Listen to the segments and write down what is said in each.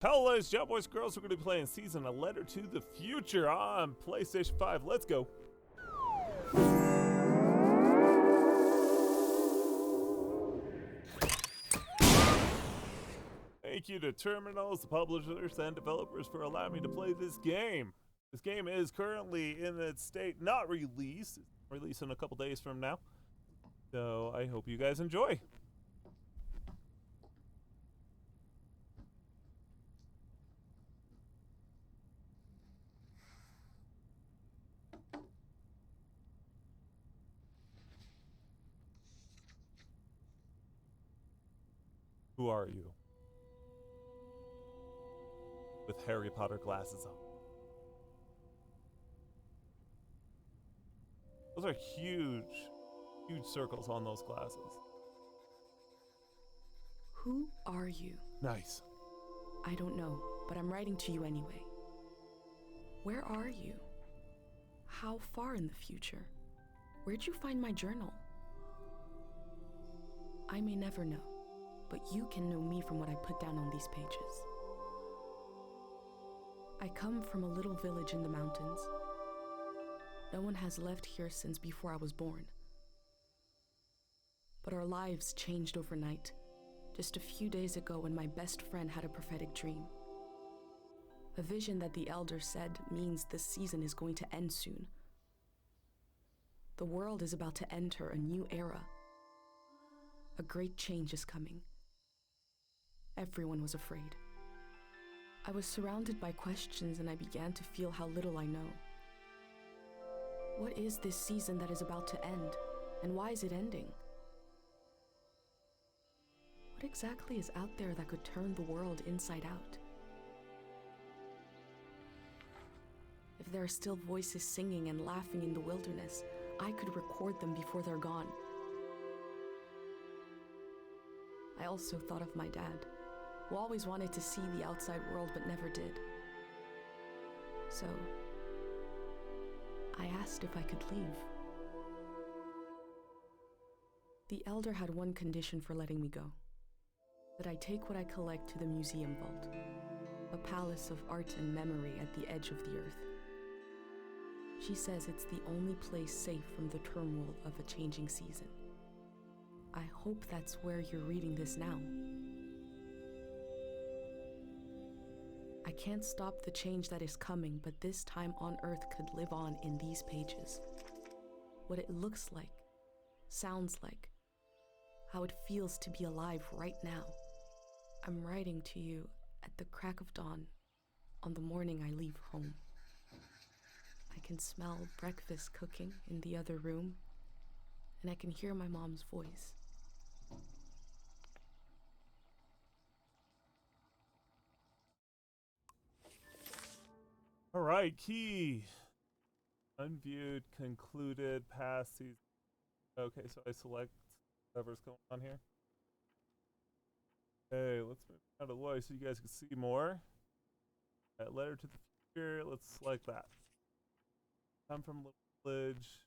Hello, ladies, boys, girls. We're going to be playing Season A Letter to the Future on PlayStation 5. Let's go. Thank you to Terminals, the publishers, and developers for allowing me to play this game. This game is currently in its state not released. It's released in a couple days from now. So I hope you guys enjoy. Who are you? With Harry Potter glasses on. Those are huge circles on those glasses. Who are you? Nice. I don't know, but I'm writing to you anyway. Where are you? How far in the future? Where'd you find my journal? I may never know, but you can know me from what I put down on these pages. I come from a little village in the mountains. No one has left here since before I was born. But our lives changed overnight, just a few days ago when my best friend had a prophetic dream. A vision that the elder said means this season is going to end soon. The world is about to enter a new era. A great change is coming. Everyone was afraid. I was surrounded by questions and I began to feel how little I know. What is this season that is about to end, and why is it ending? What exactly is out there that could turn the world inside out? If there are still voices singing and laughing in the wilderness, I could record them before they're gone. I also thought of my dad, who always wanted to see the outside world but never did. So, I asked if I could leave. The elder had one condition for letting me go: that I take what I collect to the museum vault, a palace of art and memory at the edge of the earth. She says it's the only place safe from the turmoil of a changing season. I hope that's where you're reading this now. I can't stop the change that is coming, but this time on Earth could live on in these pages. What it looks like, sounds like, how it feels to be alive right now. I'm writing to you at the crack of dawn on the morning I leave home. I can smell breakfast cooking in the other room, and I can hear my mom's voice. All right, key. Unviewed, concluded, past season. Okay, so I select whatever's going on here. Okay, let's move out of the way so you guys can see more. That letter to the future, let's select that. I'm from Little Village.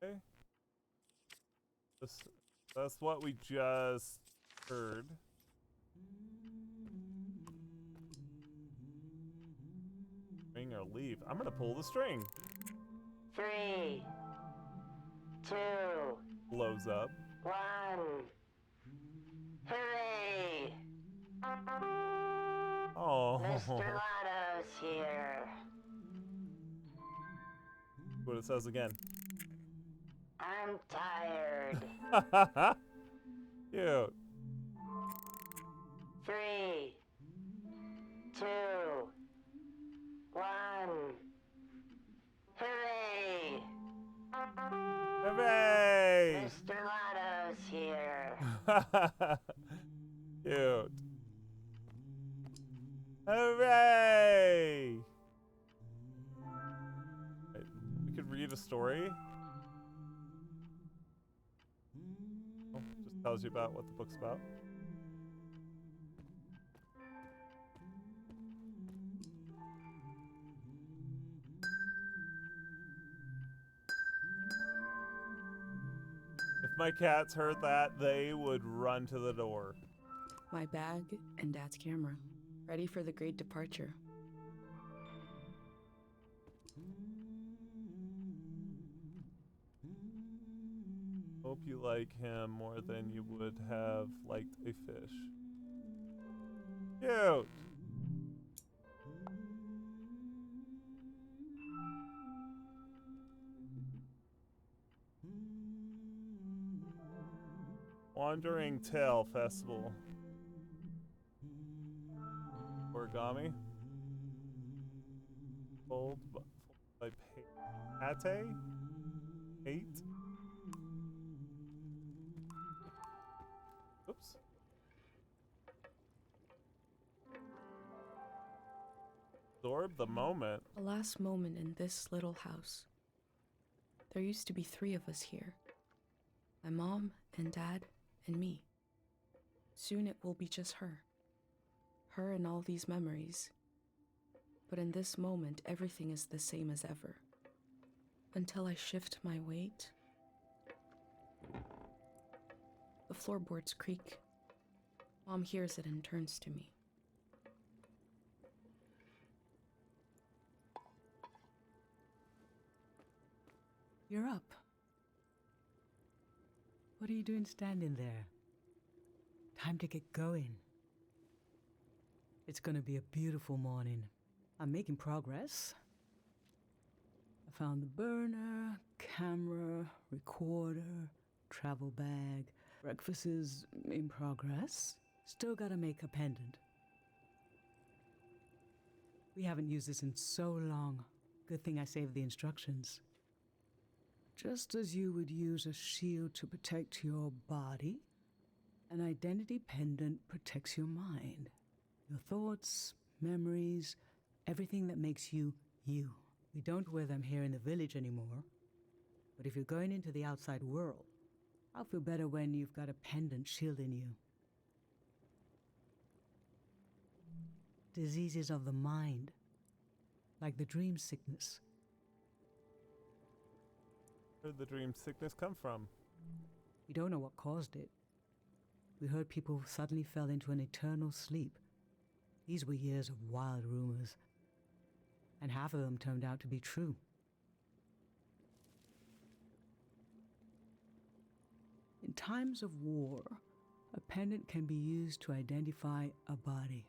Okay. That's what we just heard. String or leave. I'm gonna pull the string. 3, 2, Blows up. 1. Hooray! Oh. Mr. Lotto's here. What it says again. I'm tired. Cute. 3, 2, 1. Hooray! Hooray! Mr. Lotto's here. Cute. Hooray! Wait, we could read a story. Oh, just tells you about what the book's about. If my cats heard that, they would run to the door. My bag and Dad's camera. Ready for the great departure. Hope you like him more than you would have liked a fish. Cute! Wandering Tale Festival. Origami. Fold by Pate? 8? Oops. Absorb the moment. The last moment in this little house. There used to be 3 of us here. My mom and dad and me. Soon it will be just her. Her and all these memories. But in this moment, everything is the same as ever. Until I shift my weight, the floorboards creak. Mom hears it and turns to me. You're up. What are you doing standing there? Time to get going. It's gonna be a beautiful morning. I'm making progress. I found the burner, camera, recorder, travel bag. Breakfast is in progress. Still gotta make a pendant. We haven't used this in so long. Good thing I saved the instructions. Just as you would use a shield to protect your body, an identity pendant protects your mind. Your thoughts, memories, everything that makes you, you. We don't wear them here in the village anymore. But if you're going into the outside world, I'll feel better when you've got a pendant shielding you. Diseases of the mind, like the dream sickness. Where did the dream sickness come from? We don't know what caused it. We heard people suddenly fell into an eternal sleep. These were years of wild rumors, and half of them turned out to be true. In times of war, a pendant can be used to identify a body.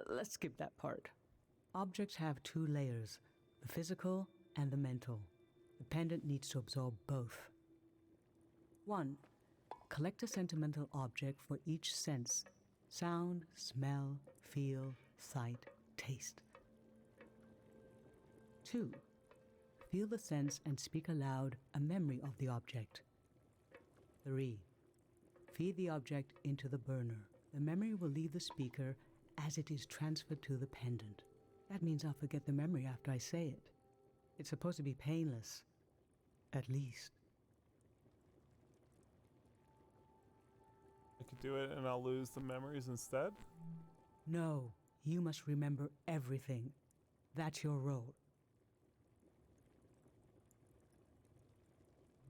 Let's skip that part. Objects have 2 layers, the physical and the mental. The pendant needs to absorb both. 1. Collect a sentimental object for each sense: sound, smell, feel, sight, taste. 2. Feel the sense and speak aloud a memory of the object. 3. Feed the object into the burner. The memory will leave the speaker as it is transferred to the pendant. That means I'll forget the memory after I say it. It's supposed to be painless. At least. I could do it and I'll lose the memories instead? No, you must remember everything. That's your role.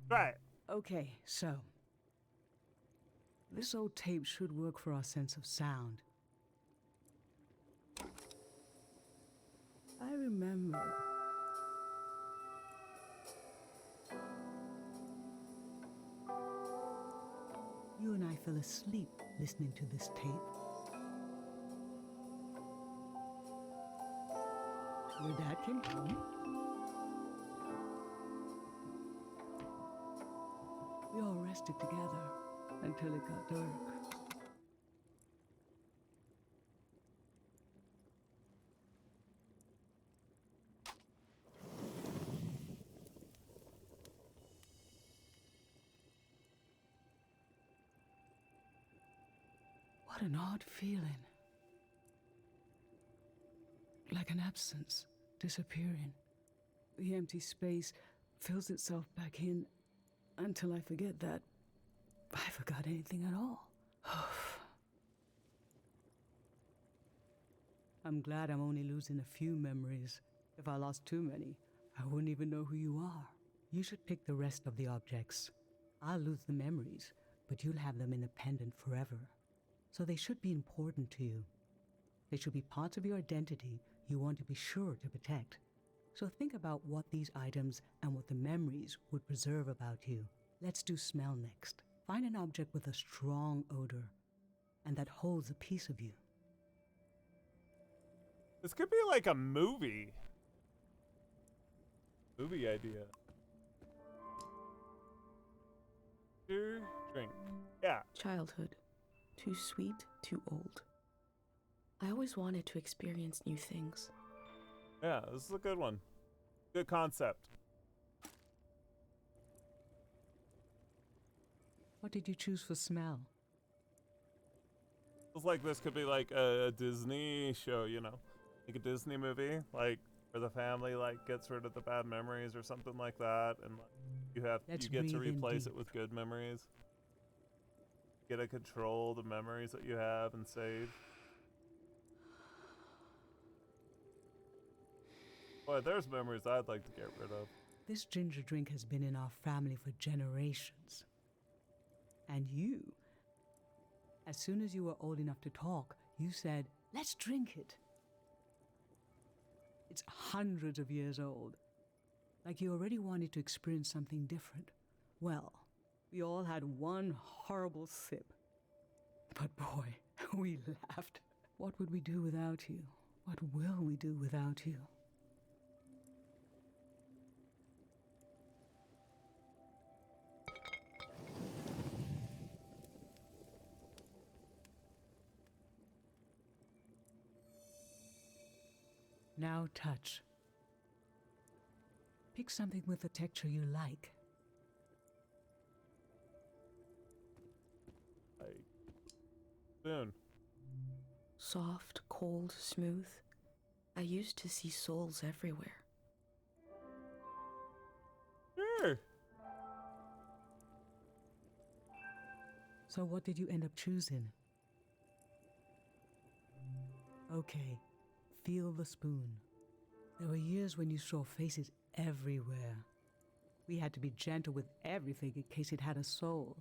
Right. Okay, so. This old tape should work for our sense of sound. I remember. You and I fell asleep listening to this tape. Your dad came home. We all rested together until it got dark. What an odd feeling. Like an absence, disappearing. The empty space fills itself back in until I forget that I forgot anything at all. I'm glad I'm only losing a few memories. If I lost too many, I wouldn't even know who you are. You should pick the rest of the objects. I'll lose the memories, but you'll have them in the pendant forever. so they should be important to you. They should be parts of your identity you want to be sure to protect. So think about what these items and what the memories would preserve about you. Let's do smell next. Find an object with a strong odor and that holds a piece of you. This could be like a movie. Movie idea. Drink. Yeah. Childhood. Too sweet, too old. I always wanted to experience new things. Yeah, this is a good one. Good concept. What did you choose for smell? Feels like this could be like a Disney show, you know? Like a Disney movie, like where the family like gets rid of the bad memories or something like that, and like, Let's you get to breathe in replace deep. it with good memories. Get to control the memories that you have and save. Boy, there's memories I'd like to get rid of. This ginger drink has been in our family for generations. And you, as soon as you were old enough to talk, you said, "Let's drink it." It's hundreds of years old. Like you already wanted to experience something different. Well, we all had one horrible sip. But boy, we laughed. What would we do without you? What will we do without you? Now touch. Pick something with a texture you like. Like, soon. Soft, cold, smooth. I used to see souls everywhere. Sure. So what did you end up choosing? Okay, feel the spoon. There were years when you saw faces everywhere. We had to be gentle with everything in case it had a soul.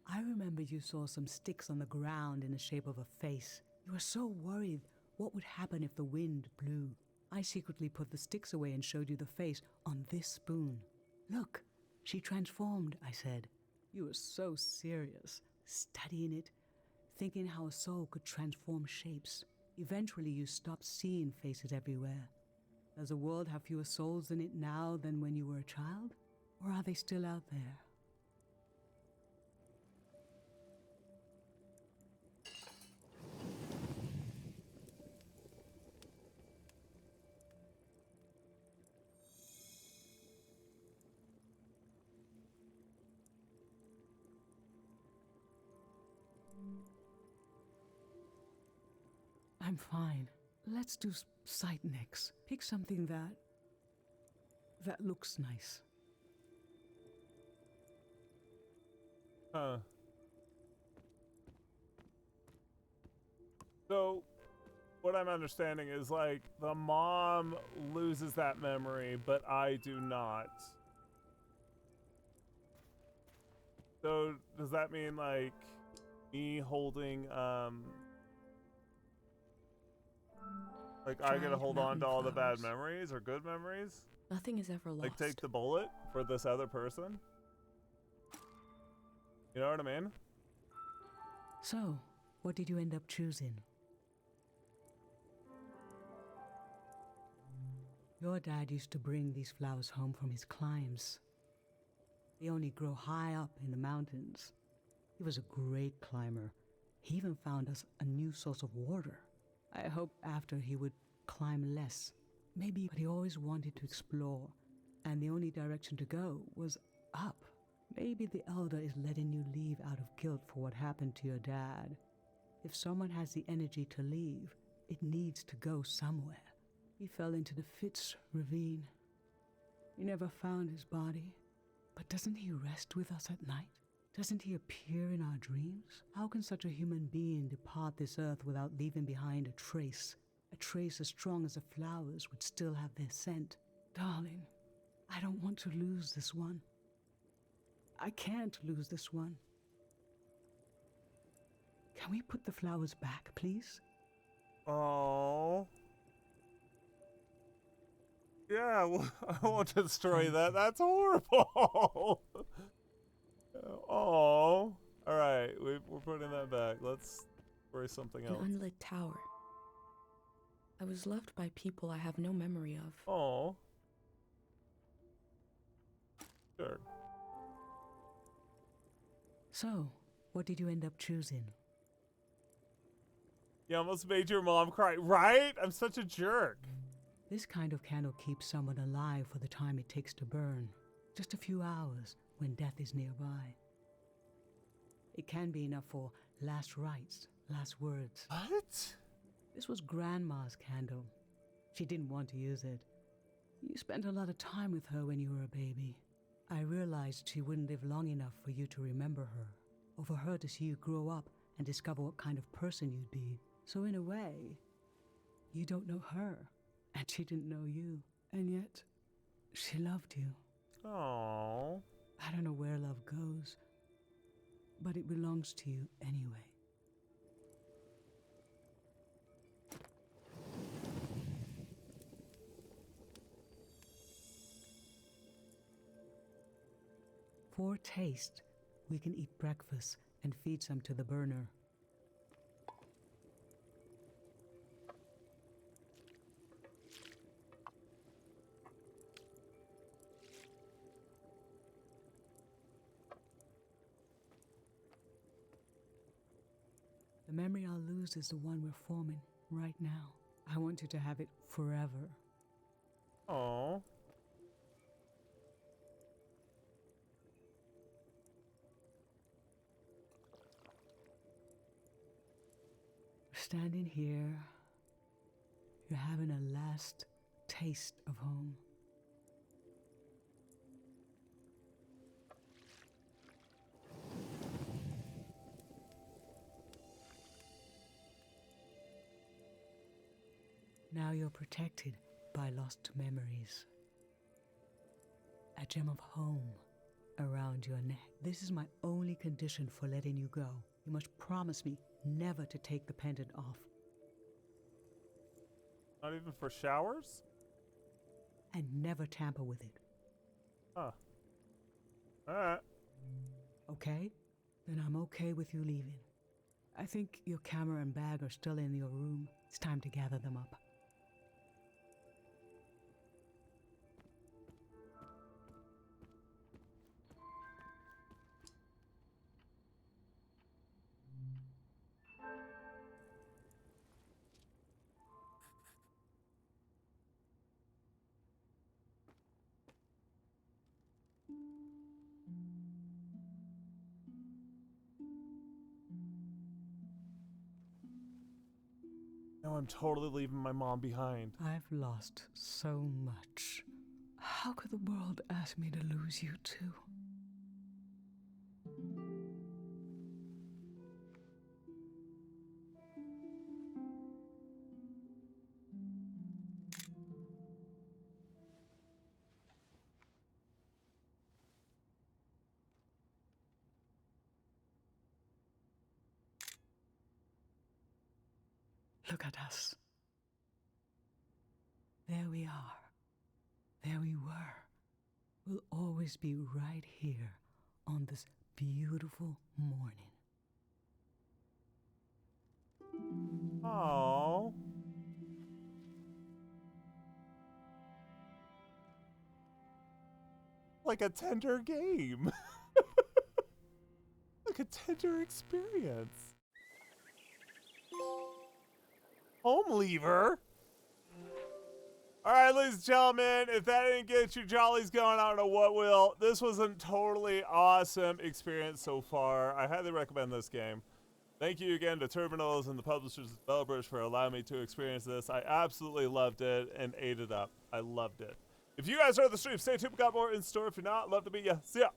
I remember you saw some sticks on the ground in the shape of a face. You were so worried what would happen if the wind blew. I secretly put the sticks away and showed you the face on this spoon. Look, she transformed, I said. You were so serious, studying it, thinking how a soul could transform shapes. Eventually you stopped seeing faces everywhere. Does the world have fewer souls in it now than when you were a child? Or are they still out there? I'm fine. Let's do sight next. Pick something that looks nice. Huh. So, what I'm understanding is like the mom loses that memory, but I do not. So, does that mean like me holding like I get to Dried hold on to mountain all the bad flowers. memories or good memories? Nothing is ever lost. Like take the bullet for this other person? You know what I mean? So, what did you end up choosing? Your dad used to bring these flowers home from his climbs. They only grow high up in the mountains. He was a great climber. He even found us a new source of water. I hoped after he would climb less. Maybe, but he always wanted to explore, and the only direction to go was up. Maybe the Elder is letting you leave out of guilt for what happened to your dad. If someone has the energy to leave, it needs to go somewhere. He fell into the Fitz ravine. We never found his body. But doesn't he rest with us at night? Doesn't he appear in our dreams? How can such a human being depart this earth without leaving behind a trace? A trace as strong as the flowers would still have their scent. Darling, I don't want to lose this one. I can't lose this one. Can we put the flowers back, please? Oh. Yeah, well, I won't destroy that. That's horrible. Oh. All right, we're putting that back. Let's worry something An else. unlit tower. I was loved by people I have no memory of. Oh. Sure. So, what did you end up choosing? You almost made your mom cry, right? I'm such a jerk. This kind of candle keeps someone alive for the time it takes to burn. Just a few hours when death is nearby. It can be enough for last rites, last words. What? This was Grandma's candle. She didn't want to use it. You spent a lot of time with her when you were a baby. I realized she wouldn't live long enough for you to remember her, or for her to see you grow up and discover what kind of person you'd be. So in a way, you don't know her, and she didn't know you. And yet, she loved you. Oh. I don't know where love goes, but it belongs to you anyway. For taste, we can eat breakfast and feed some to the burner. The memory I'll lose is the one we're forming right now. I want you to have it forever. Oh. Standing here, you're having a last taste of home. Now you're protected by lost memories. A gem of home around your neck. This is my only condition for letting you go. You must promise me never to take the pendant off. Not even for showers? And never tamper with it. Huh. Alright. Okay? Then I'm okay with you leaving. I think your camera and bag are still in your room. It's time to gather them up. Now I'm totally leaving my mom behind. I've lost so much. How could the world ask me to lose you too? Look at us. There we are. There we were. We'll always be right here on this beautiful morning. Oh. Like a tender game. Like a tender experience. Home lever? Alright, ladies and gentlemen, if that didn't get your jollies going, I don't know what will. This was a totally awesome experience so far. I highly recommend this game. Thank you again to Terminals and the publishers and developers for allowing me to experience this. I absolutely loved it and ate it up. I loved it. If you guys are on the stream, stay tuned. We got more in store. If you're not, love to meet you. See ya.